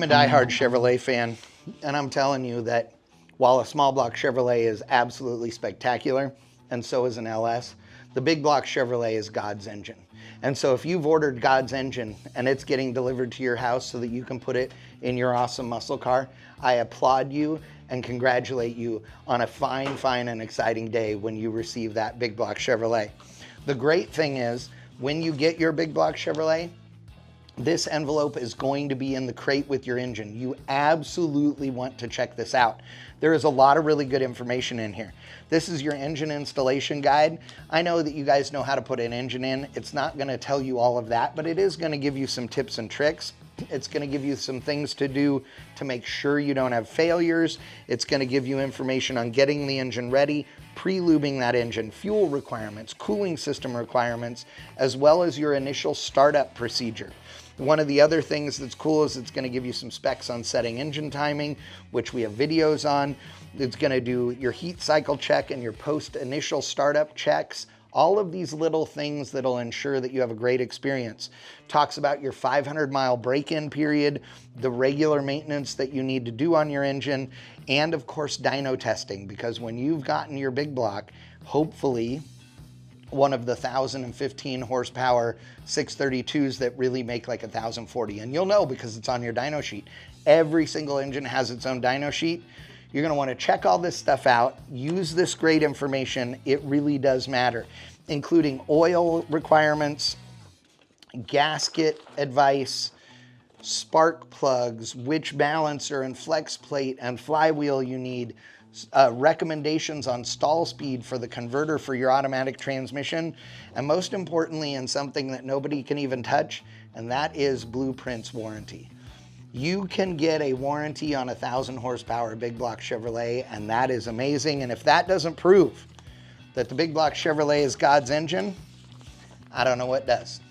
a diehard Chevrolet fan, and I'm telling you that while a small block Chevrolet is absolutely spectacular, and so is an LS, the big block Chevrolet is God's engine. And so if you've ordered God's engine and it's getting delivered to your house so that you can put it in your awesome muscle car, I applaud you and congratulate you on a fine, fine and exciting day when you receive that big block Chevrolet. The great thing is, when you get your big block Chevrolet, this envelope is going to be in the crate with your engine. You absolutely want to check this out. There is a lot of really good information in here. This is your engine installation guide. I know that you guys know how to put an engine in. It's not going to tell you all of that, but it is going to give you some tips and tricks. It's going to give you some things to do to make sure you don't have failures. It's going to give you information on getting the engine ready, pre-lubing that engine, fuel requirements, cooling system requirements, as well as your initial startup procedure. One of the other things that's cool is it's going to give you some specs on setting engine timing, which we have videos on. It's going to do your heat cycle check and your post-initial startup checks. All of these little things that'll ensure that you have a great experience. Talks about your 500-mile break-in period, the regular maintenance that you need to do on your engine, and of course dyno testing, because when you've gotten your big block, hopefully one of the 1,015 horsepower 632s that really make like 1,040. And you'll know because it's on your dyno sheet. Every single engine has its own dyno sheet. You're going to want to check all this stuff out. Use this great information. It really does matter, including oil requirements, gasket advice, spark plugs, which balancer and flex plate and flywheel you need, recommendations on stall speed for the converter for your automatic transmission, and most importantly, and something that nobody can even touch, and that is BluePrint's warranty. You can get a warranty on a 1,000 horsepower big block Chevrolet, and that is amazing. And if that doesn't prove that the big block Chevrolet is God's engine, I don't know what does.